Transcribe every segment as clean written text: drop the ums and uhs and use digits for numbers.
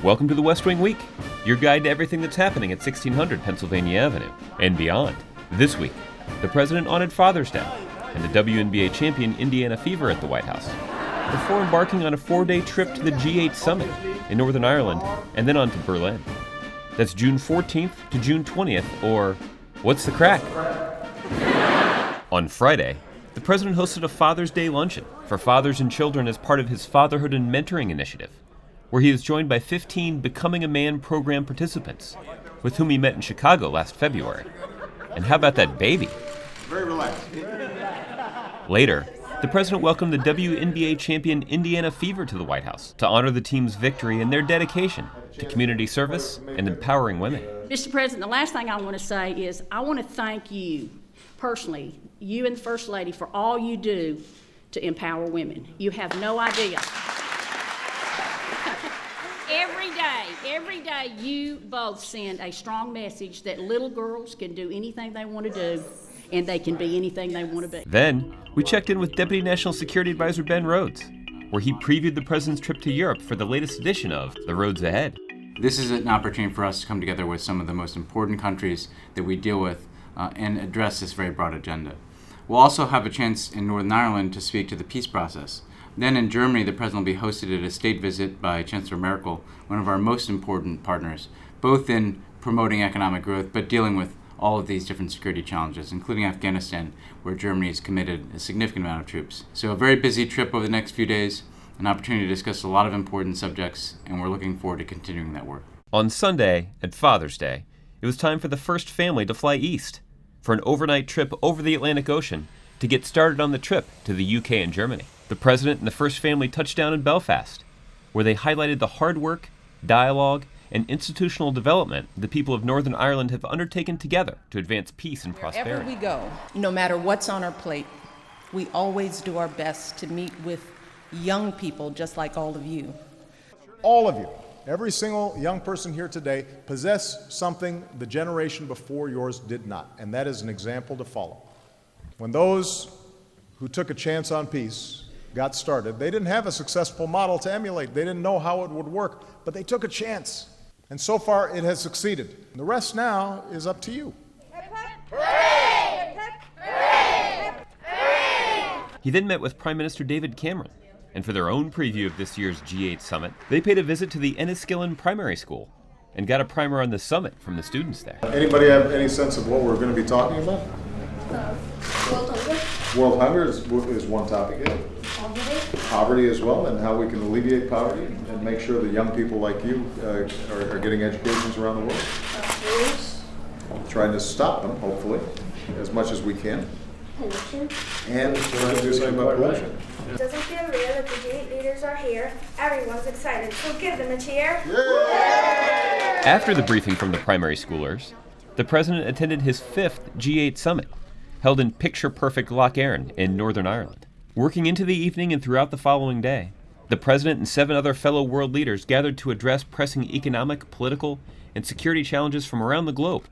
Welcome to the West Wing Week, your guide to everything that's happening at 1600 Pennsylvania Avenue and beyond. This week, the President honored Father's Day and the WNBA Champion Indiana Fever at the White House, before embarking on a 4-day trip to the G8 Summit in Northern Ireland and then on to Berlin. That's June 14th to June 20th, or what's the crack? On Friday, the President hosted a Father's Day luncheon for fathers and children as part of his Fatherhood and Mentoring initiative, where he was joined by 15 Becoming a Man program participants, with whom he met in Chicago last February. And how about that baby? Very relaxed. Later, the President welcomed the WNBA Champion Indiana Fever to the White House to honor the team's victory and their dedication to community service and empowering women. Mr. President, the last thing I want to say is I want to thank you personally, you and the First Lady, for all you do to empower women. You have no idea. Every day you both send a strong message that little girls can do anything they want to do and they can be anything they want to be. Then, we checked in with Deputy National Security Advisor Ben Rhodes, where he previewed the President's trip to Europe for the latest edition of The Roads Ahead. This is an opportunity for us to come together with some of the most important countries that we deal with and address this very broad agenda. We'll also have a chance in Northern Ireland to speak to the peace process. Then in Germany, the President will be hosted at a state visit by Chancellor Merkel, one of our most important partners, both in promoting economic growth, but dealing with all of these different security challenges, including Afghanistan, where Germany has committed a significant amount of troops. So a very busy trip over the next few days, an opportunity to discuss a lot of important subjects, and we're looking forward to continuing that work. On Sunday, at Father's Day, it was time for the first family to fly east for an overnight trip over the Atlantic Ocean to get started on the trip to the UK and Germany. The President and the first family touched down in Belfast, where they highlighted the hard work, dialogue, and institutional development the people of Northern Ireland have undertaken together to advance peace and prosperity. Wherever we go, no matter what's on our plate, we always do our best to meet with young people just like all of you. All of you, every single young person here today, possess something the generation before yours did not, and that is an example to follow. When those who took a chance on peace got started, they didn't have a successful model to emulate. They didn't know how it would work, but they took a chance. And so far, it has succeeded. The rest now is up to you. He then met with Prime Minister David Cameron, and for their own preview of this year's G8 Summit, they paid a visit to the Enniskillen Primary School and got a primer on the summit from the students there. Anybody have any sense of what we're going to be talking about? World hunger. World hunger is one topic. Yeah. Poverty as well, and how we can alleviate poverty and make sure that young people like you are getting educations around the world. Wars. Trying to stop them, hopefully, as much as we can. Pollution. And trying to do something about pollution. It doesn't feel real that the G8 leaders are here. Everyone's excited, so give them a cheer. After the briefing from the primary schoolers, the President attended his 5th G8 Summit, held in picture-perfect Lough Erne in Northern Ireland. Working into the evening and throughout the following day, the President and 7 other fellow world leaders gathered to address pressing economic, political, and security challenges from around the globe,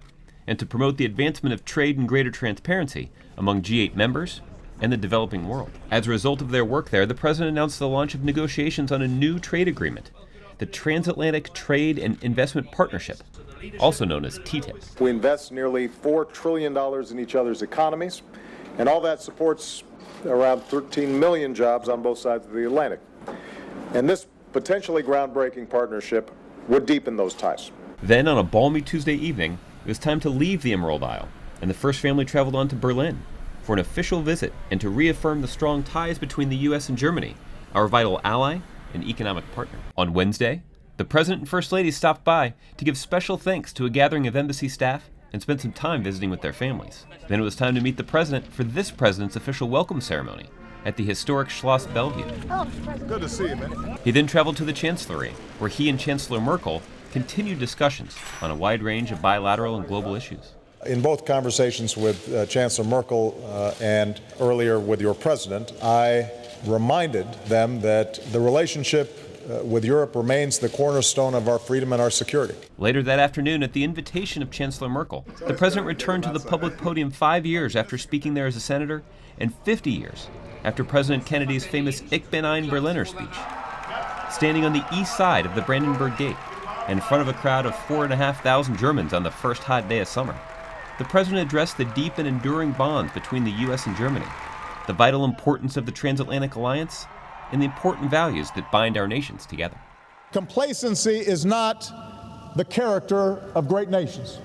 and to promote the advancement of trade and greater transparency among G8 members and the developing world. As a result of their work there, the President announced the launch of negotiations on a new trade agreement, the Transatlantic Trade and Investment Partnership, also known as TTIP. We invest nearly $4 trillion in each other's economies, and all that supports around 13 million jobs on both sides of the Atlantic. And this potentially groundbreaking partnership would deepen those ties. Then, on a balmy Tuesday evening, it was time to leave the Emerald Isle, and the first family traveled on to Berlin for an official visit and to reaffirm the strong ties between the U.S. and Germany, our vital ally and economic partner. On Wednesday, the President and First Lady stopped by to give special thanks to a gathering of embassy staff and spent some time visiting with their families. Then it was time to meet the President for this President's official welcome ceremony at the historic Schloss Bellevue. Good to see you, man. He then traveled to the Chancellery, where he and Chancellor Merkel continued discussions on a wide range of bilateral and global issues. In both conversations with Chancellor Merkel and earlier with your president, I reminded them that the relationship with Europe remains the cornerstone of our freedom and our security. Later that afternoon, at the invitation of Chancellor Merkel, the President returned to the public podium 5 years after speaking there as a senator and 50 years after President Kennedy's famous Ich bin ein Berliner speech. Standing on the east side of the Brandenburg Gate, in front of a crowd of 4,500 Germans on the first hot day of summer. The president addressed the deep and enduring bonds between the U.S. and Germany, the vital importance of the transatlantic alliance, and the important values that bind our nations together. Complacency is not the character of great nations.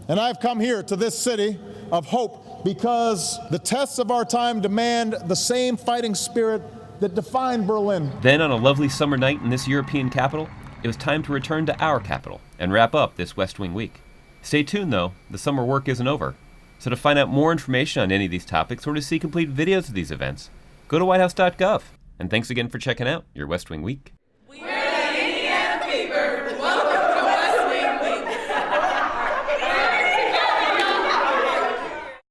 And I've come here to this city of hope because the tests of our time demand the same fighting spirit that defined Berlin. Then, on a lovely summer night in this European capital, it was time to return to our capital and wrap up this West Wing week. Stay tuned, though. The summer work isn't over. So to find out more information on any of these topics or to see complete videos of these events, go to whitehouse.gov. And thanks again for checking out your West Wing Week.